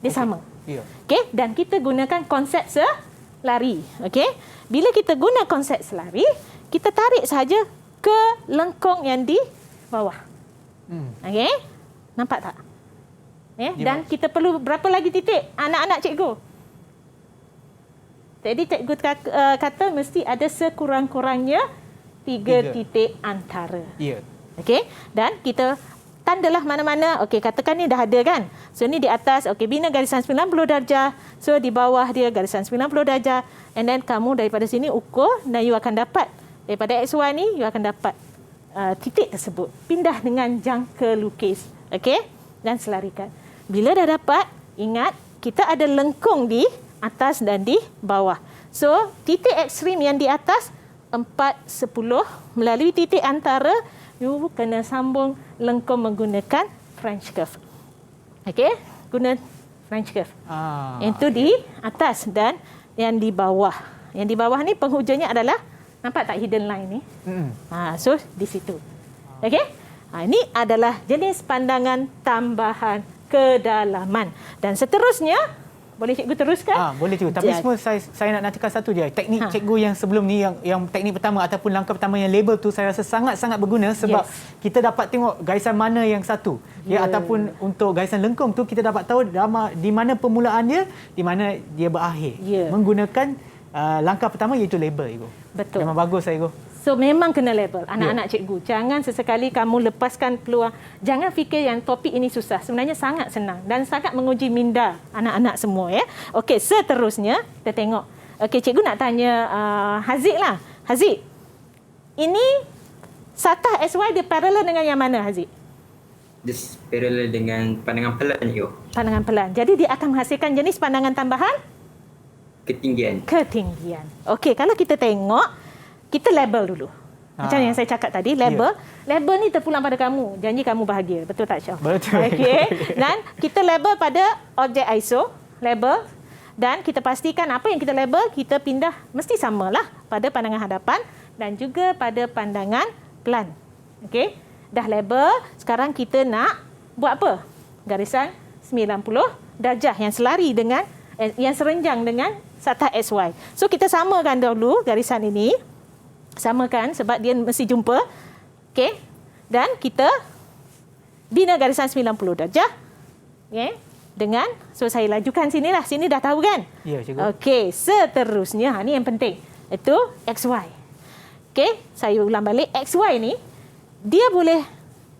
Dia sama. Ya. Okey? Dan kita gunakan konsep selari. Okey? Bila kita guna konsep selari, kita tarik sahaja ke lengkung yang di bawah. Okey? Nampak tak? Dan kita perlu berapa lagi titik? Anak-anak cikgu. Jadi cikgu kata mesti ada sekurang-kurangnya 3 titik antara. Ya. Okey. Dan kita tandalah mana-mana. Okey, katakan ni dah ada kan. So ni di atas, okey, bina garisan 90 darjah. So di bawah dia garisan 90 darjah. And then kamu daripada sini ukur dan you akan dapat daripada XY ni you akan dapat titik tersebut. Pindah dengan jangka lukis. Okey? Dan selarikan. Bila dah dapat, ingat kita ada lengkung di atas dan di bawah. So, titik ekstrim yang di atas 4, 10 melalui titik antara you kena sambung lengkung menggunakan French curve. Okey, guna French curve. Itu di atas dan yang di bawah. Yang di bawah ni penghujungnya adalah, nampak tak hidden line ni? So di situ. Okey. Ini adalah jenis pandangan tambahan kedalaman. Dan seterusnya, boleh cikgu teruskan? Boleh cikgu. Tapi semua saya nak nantikan satu je. Teknik cikgu yang sebelum ni, yang teknik pertama ataupun langkah pertama yang label tu, saya rasa sangat-sangat berguna sebab kita dapat tengok garisan mana yang satu. Ataupun untuk garisan lengkung tu, kita dapat tahu di mana permulaan dia, di mana dia berakhir. Menggunakan langkah pertama iaitu label, cikgu. Betul. Memang bagus, cikgu. So memang kena label anak-anak cikgu. Jangan sesekali kamu lepaskan peluang. Jangan fikir yang topik ini susah. Sebenarnya sangat senang dan sangat menguji minda anak-anak semua ya. Okey, seterusnya kita tengok. Okey, cikgu nak tanya Haziq lah. Haziq, Ini satah SY dia paralel dengan yang mana, Haziq? Dia paralel dengan pandangan pelan cikgu. Pandangan pelan. Jadi dia akan menghasilkan jenis pandangan tambahan? Ketinggian. Ketinggian. Okey, kalau kita tengok, kita label dulu. Macam yang saya cakap tadi, label. Label ni terpulang pada kamu. Janji kamu bahagia. Betul tak, Syah? Betul. Okey. Dan kita label pada objek ISO, label. Dan kita pastikan apa yang kita label, kita pindah mesti samalah pada pandangan hadapan dan juga pada pandangan pelan. Okey. Dah label, sekarang kita nak buat apa? Garisan 90 darjah yang selari dengan yang serenjang dengan satah SY. So kita samakan dulu garisan ini. Samakan sebab dia mesti jumpa. Okey. Dan kita bina garisan 90 darjah. Okey. Dengan, so saya lajukan sinilah. Sini dah tahu kan? Ya, cikgu. Okey, seterusnya, ni yang penting. Itu XY. Okey, saya ulang balik. XY ni, dia boleh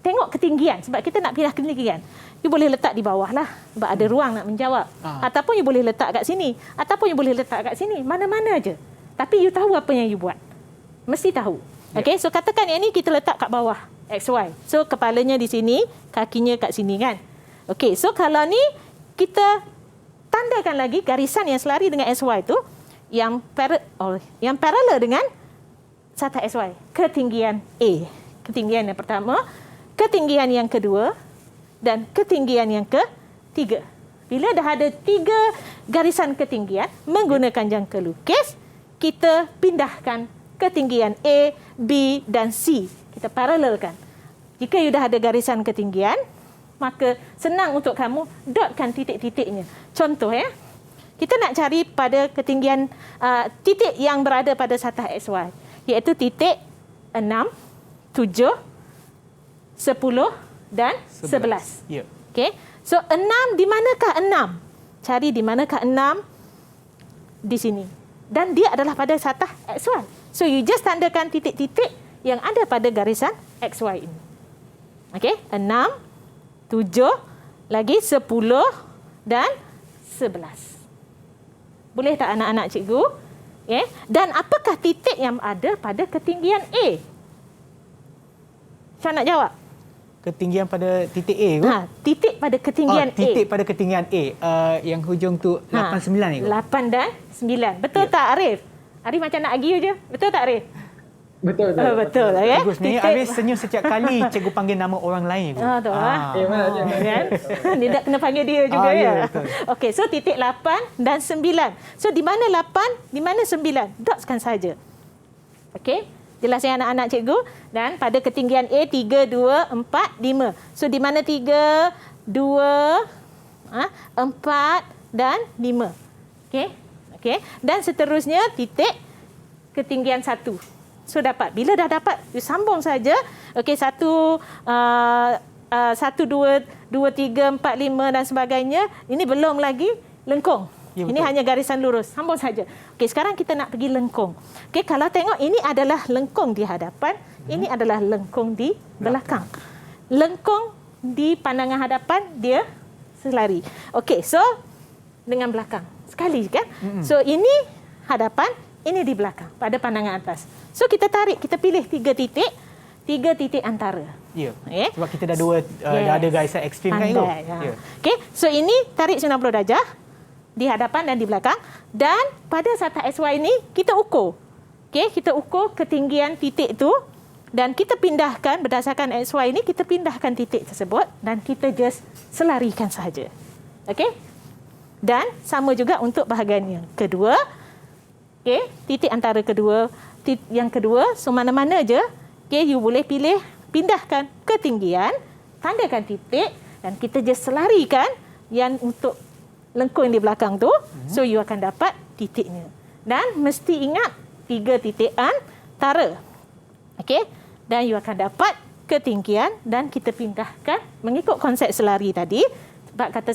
tengok ketinggian. Sebab kita nak pindah ketinggian. You boleh letak di bawah lah. Sebab ada ruang nak menjawab. Ataupun you boleh letak kat sini. Ataupun you boleh letak kat sini. Mana-mana je. Tapi you tahu apa yang you buat. Mesti tahu. Okey, so katakan yang ni kita letak kat bawah. XY. So kepalanya di sini, kakinya kat sini kan? Okey, so kalau ni kita tandakan lagi garisan yang selari dengan SY tu yang paralel dengan satah SY. Ketinggian A. Ketinggian yang pertama, ketinggian yang kedua dan ketinggian yang ketiga. Bila dah ada 3 garisan ketinggian menggunakan jangka lukis, kita pindahkan ketinggian A, B dan C. Kita paralelkan. Jika you dah ada garisan ketinggian, maka senang untuk kamu dotkan titik-titiknya. Contoh kita nak cari pada ketinggian titik yang berada pada satah SY, iaitu titik 6, 7, 10 dan 11. Ya. Okey. So 6 di manakah 6? Cari di manakah 6? Di sini. Dan dia adalah pada satah XY. So you just tandakan titik-titik yang ada pada garisan XY ini. Okey, 6, 7, lagi 10 dan 11. Boleh tak anak-anak cikgu? Okay. Dan apakah titik yang ada pada ketinggian A? Saya nak jawab. Ketinggian pada titik A ke? Titik pada ketinggian A. Titik pada ketinggian A. Yang hujung tu 8, 9 ni. 8 dan 9. Betul tak Arif? Arif macam nak argue je. Betul tak Arif? Betul. Betul. Okay? Cikgu sebenarnya Arif senyum setiap kali cikgu panggil nama orang lain. Dia tak kena panggil dia juga ya. Okey, so titik 8 dan 9. So di mana 8, di mana 9? Dotskan saja. Okey, jelas ya anak-anak cikgu. Dan pada ketinggian A 3, 2, 4, 5. So di mana 3, 2, 4 dan 5. Okey. Okey, dan seterusnya titik ketinggian 1. So dapat. Bila dah dapat, you sambung saja. Okey, 1, 2, 2, 3, 4, 5 dan sebagainya. Ini belum lagi lengkung. Ya, ini hanya garisan lurus. Sambung saja. Okey, sekarang kita nak pergi lengkung. Okey, kalau tengok ini adalah lengkung di hadapan, ini adalah lengkung di belakang. Lengkung di pandangan hadapan dia selari. Okey, so dengan belakang. Sekali kan? So ini hadapan, ini di belakang pada pandangan atas. So kita tarik, kita pilih 3 titik antara. Ya. Okay. Sebab kita dah dah ada garisan ekstrim kan itu. Ya. Okey, so ini tarik 90 darjah di hadapan dan di belakang, dan pada satah SY ini kita ukur. Okey, kita ukur ketinggian titik itu dan kita pindahkan berdasarkan SY ini, kita pindahkan titik tersebut dan kita just selarikan sahaja. Okey? Dan sama juga untuk bahagian yang kedua. Okey, titik antara kedua, yang kedua, so mana-mana je, okey, you boleh pilih pindahkan ketinggian, tandakan titik dan kita just selarikan yang untuk lengkung di belakang tu, so you akan dapat titiknya. Dan mesti ingat 3 titik antara. Okey, dan you akan dapat ketinggian dan kita pindahkan mengikut konsep selari tadi. Sebab kata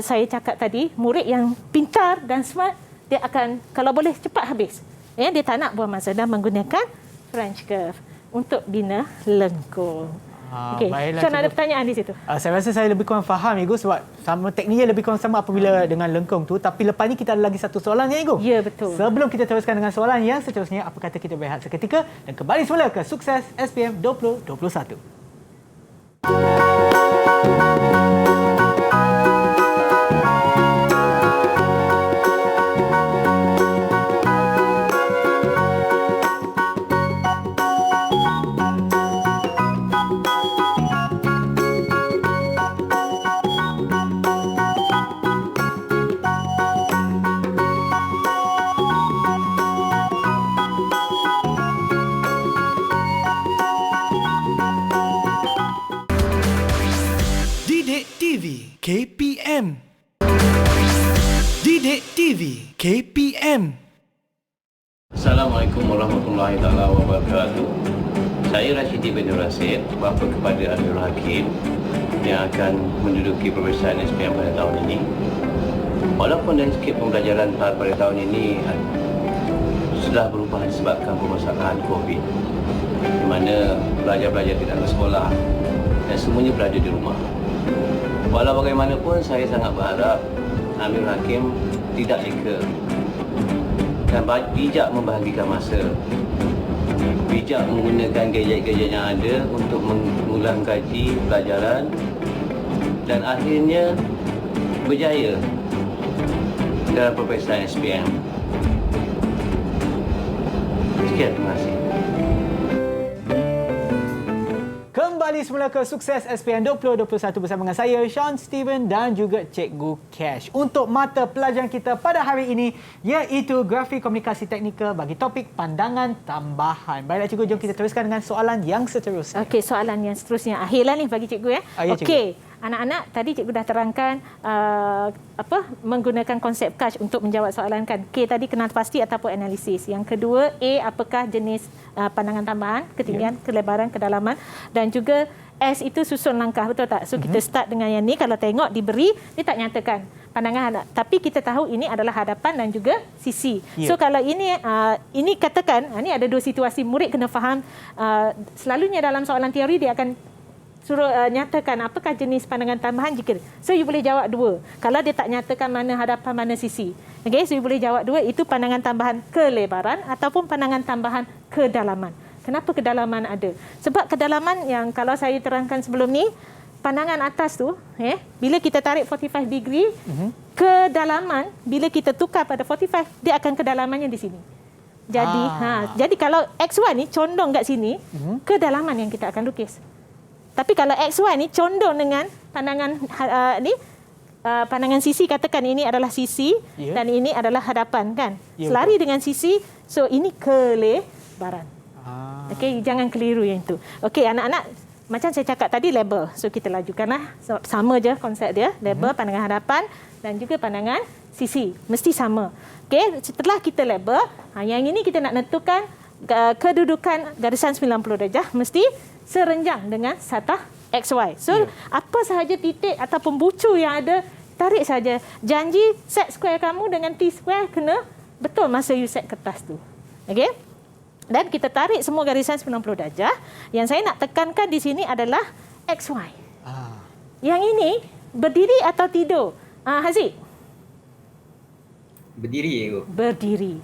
saya cakap tadi, murid yang pintar dan smart, dia akan kalau boleh cepat habis. Dia tak nak buang masa dan menggunakan French curve untuk bina lengkung. Okey. Sean ada pertanyaan di situ. Saya rasa saya lebih kurang faham, Igu, sebab sama tekniknya lebih kurang sama apabila dengan lengkung tu. Tapi lepas ni kita ada lagi satu soalan, ya, Igu? Ya, betul. Sebelum kita teruskan dengan soalan yang seterusnya, apa kata kita berehat seketika dan kembali semula ke Sukses SPM 2021. Didik TV KPM. Didik TV KPM. Assalamualaikum warahmatullahi taala wabarakatuh. Saya Rashidi bin Rasid, bapa kepada Amirul Hakim yang akan menduduki peperiksaan SPM pada tahun ini. Walaupun dari sikit pembelajaran pada tahun ini sudah berubah disebabkan permasalahan COVID, di mana pelajar-pelajar tidak ke sekolah dan semuanya berada di rumah. Walau bagaimanapun, saya sangat berharap Amirul Hakim tidak leka dan bijak membahagikan masa, bijak menggunakan gadget-gadget yang ada untuk mengulang kaji pelajaran dan akhirnya berjaya dalam peperiksaan SPM. Sekian, terima kasih. Kembali semula ke Sukses SPM 2021 bersama dengan saya, Sean Steven dan juga Cikgu Cash. Untuk mata pelajaran kita pada hari ini iaitu Grafik Komunikasi Teknikal bagi topik pandangan tambahan. Baiklah Cikgu, jom kita teruskan dengan soalan yang seterusnya. Okey, soalan yang seterusnya. Akhirlah ni bagi Cikgu, ya. Ya, Cikgu. Okey. Anak-anak, tadi Cikgu dah terangkan menggunakan konsep KASH untuk menjawab soalan kan. K tadi kenal pasti ataupun analisis. Yang kedua, A, apakah jenis pandangan tambahan, ketinggian, kelebaran, kedalaman, dan juga S itu susun langkah, betul tak? So kita start dengan yang ni. Kalau tengok diberi, dia tak nyatakan pandangan, tapi kita tahu ini adalah hadapan dan juga sisi. So kalau ini katakan, ini ada dua situasi, murid kena faham. Selalunya dalam soalan teori dia akan suruh nyatakan apakah jenis pandangan tambahan jika. So you boleh jawab dua. Kalau dia tak nyatakan mana hadapan, mana sisi. Okey, so you boleh jawab dua, itu pandangan tambahan kelebaran ataupun pandangan tambahan kedalaman. Kenapa kedalaman ada? Sebab kedalaman yang kalau saya terangkan sebelum ni, pandangan atas tu, bila kita tarik 45 degree, kedalaman bila kita tukar pada 45, dia akan kedalamannya di sini. Jadi, jadi kalau XY ni condong kat sini, kedalaman yang kita akan lukis. Tapi kalau XY ni condong dengan pandangan pandangan sisi, katakan ini adalah sisi dan ini adalah hadapan kan. Selari dengan sisi, so ini kelebaran. Okey, jangan keliru yang itu. Okey, anak-anak, macam saya cakap tadi, label. So kita lajukanlah, sama je konsep dia, label, pandangan hadapan dan juga pandangan sisi, mesti sama. Okey, setelah kita label, yang ini kita nak tentukan kedudukan garisan 90 darjah mesti serenjang dengan satah XY. So, apa sahaja titik ataupun bucu yang ada, tarik saja. Janji set square kamu dengan T-square kena betul masa you set kertas tu. Okey? Dan kita tarik semua garisan 90 darjah. Yang saya nak tekankan di sini adalah XY. Yang ini berdiri atau tidur? Haziq? Berdiri, Cikgu. Berdiri.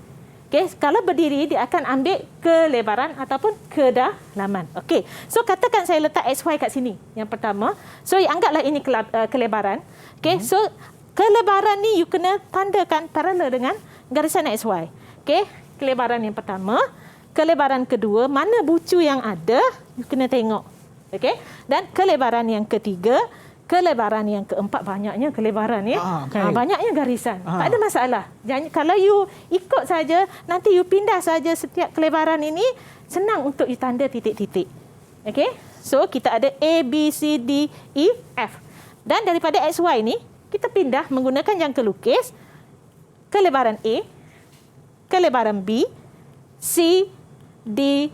Okay, kalau berdiri, dia akan ambil kelebaran ataupun kedalaman. Okey, so katakan saya letak XY kat sini, yang pertama. So, anggaplah ini kelebaran. Okey, so kelebaran ni you kena tandakan paralel dengan garisan XY. Okey, kelebaran yang pertama. Kelebaran kedua, mana bucu yang ada, you kena tengok. Okey, dan kelebaran yang ketiga, kelebaran yang keempat, banyaknya kelebaran ya. Banyaknya garisan. Tak ada masalah. Jangan, kalau you ikut saja, nanti you pindah saja setiap kelebaran ini, senang untuk you tanda titik-titik. Okey? So kita ada A, B, C, D, E, F. Dan daripada XY ni, kita pindah menggunakan jangka lukis kelebaran A, kelebaran B, C, D,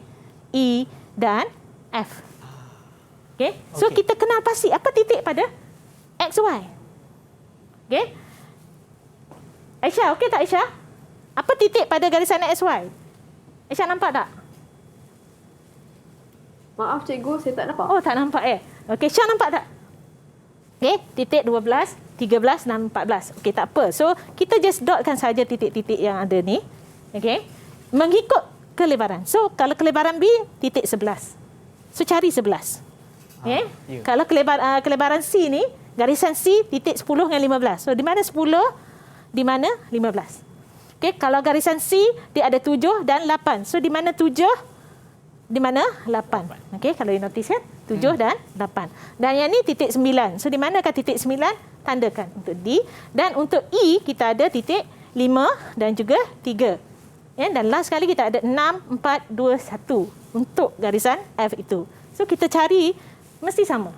E dan F. Okay. So kita kenal pasti apa titik pada XY. Okey. Aisyah, okey tak Aisyah? Apa titik pada garisan XY? Aisyah nampak tak? Maaf cikgu, saya tak nampak. Oh, tak nampak Okey, Syah nampak tak? Okey, titik 12, 13 dan 14. Okey, tak apa. So, kita just dotkan saja titik-titik yang ada ni. Okey. Mengikut kelebaran. So, kalau kelebaran B, titik 11. So, cari 11. Okey. Kalau kelebaran C ni, garisan C, titik 10 dengan 15. So, di mana 10? Di mana 15? Okey, kalau garisan C, dia ada 7 dan 8. So, di mana 7? Di mana 8? Okey, kalau you notice kan? 7 dan 8. Dan yang ni titik 9. So, di manakah titik 9? Tandakan untuk D. Dan untuk E, kita ada titik 5 dan juga 3. Dan last sekali kita ada 6, 4, 2, 1 untuk garisan F itu. So, kita cari mesti sama.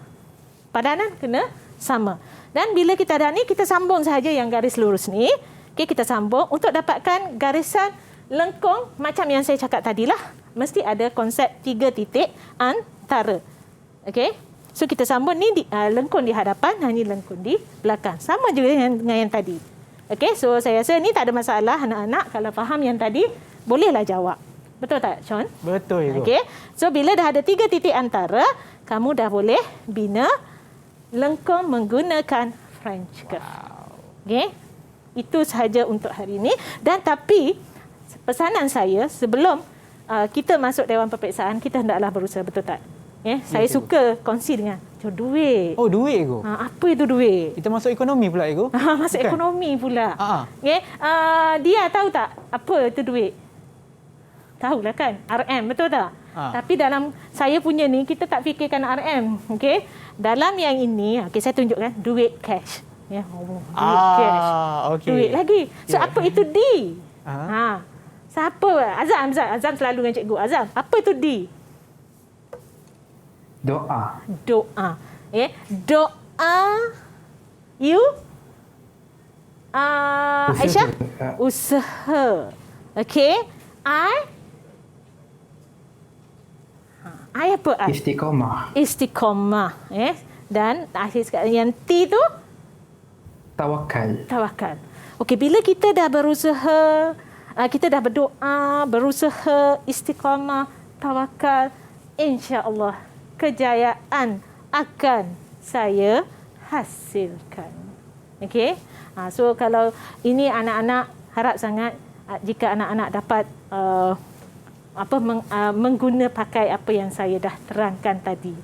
Padanan kena sama. Dan bila kita ada ni, kita sambung sahaja yang garis lurus ni. Okey, kita sambung untuk dapatkan garisan lengkung macam yang saya cakap tadilah. Mesti ada konsep 3 titik antara. Okey. So kita sambung ni lengkung di hadapan, ini lengkung di belakang. Sama juga dengan yang tadi. Okey, so saya rasa ni tak ada masalah anak-anak kalau faham yang tadi, bolehlah jawab. Betul tak, Sean? Betul, Ibu. Okey. So bila dah ada 3 titik antara, kamu dah boleh bina lengkung menggunakan French curve. Okey. Itu sahaja untuk hari ini. Dan tapi pesanan saya sebelum kita masuk Dewan Peperiksaan, kita hendaklah berusaha, betul tak? Saya suka kongsi dengan duit. Oh, duit Ego. Apa itu duit? Kita masuk ekonomi pula Ego. Masuk ekonomi pula. Dia tahu tak apa itu duit? Tahulah kan, RM, betul tak? Tapi dalam saya punya ni, kita tak fikirkan RM. Okey. Dalam yang ini, saya tunjukkan duit cash. Duit cash. Okay. Duit lagi. So apa itu D? Siapa? Azam selalu dengan cikgu. Azam, apa itu D? Doa. Doa. Doa. You? Aisyah? Usaha. Okey. I apa? Istiqomah. Istiqomah. Dan akhir sekali yang T tu? Tawakal. Tawakal. Okey, bila kita dah berusaha, kita dah berdoa, berusaha, istiqamah, tawakal, insya-Allah kejayaan akan saya hasilkan. Okey? So kalau ini anak-anak, harap sangat jika anak-anak dapat pakai apa yang saya dah terangkan tadi.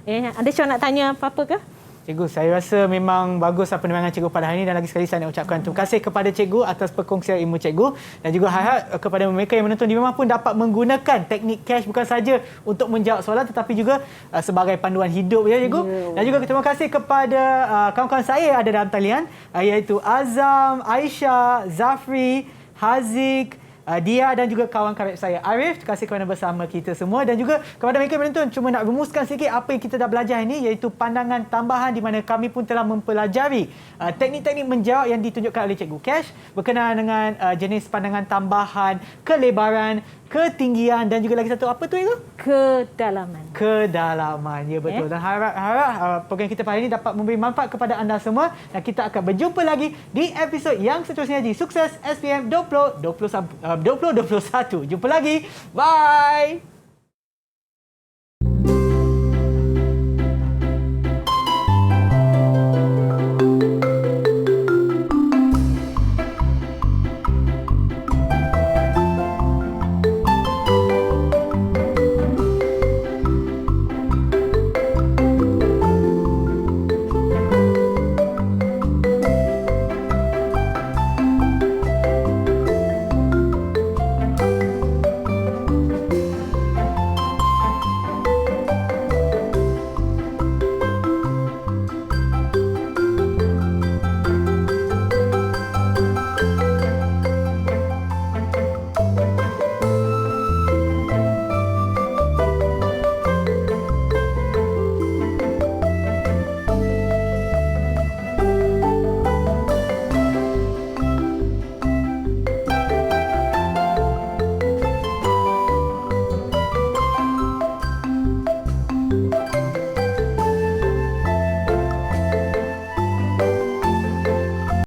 Ada Syah nak tanya apa-apa ke? Cikgu, saya rasa memang bagus penerangan cikgu pada hari ini dan lagi sekali saya nak ucapkan terima kasih kepada cikgu atas perkongsian ilmu cikgu dan juga harap kepada mereka yang menonton di rumah pun dapat menggunakan teknik cash bukan saja untuk menjawab soalan tetapi juga sebagai panduan hidup ya cikgu. Dan juga terima kasih kepada kawan-kawan saya ada dalam talian iaitu Azam, Aisyah, Zafri, Haziq, Dia dan juga kawan karib saya Arif. Terima kasih kerana bersama kita semua dan juga kepada mereka yang menonton, cuma nak rumuskan sikit apa yang kita dah belajar ini iaitu pandangan tambahan di mana kami pun telah mempelajari teknik-teknik menjawab yang ditunjukkan oleh Cikgu Cash berkenaan dengan jenis pandangan tambahan, kelebaran, ketinggian dan juga lagi satu apa tu itu? Kedalaman. Kedalaman, ya betul. Dan harap program kita pada ini dapat memberi manfaat kepada anda semua dan kita akan berjumpa lagi di episod yang seterusnya di Sukses SPM 2021. Jumpa lagi. Bye.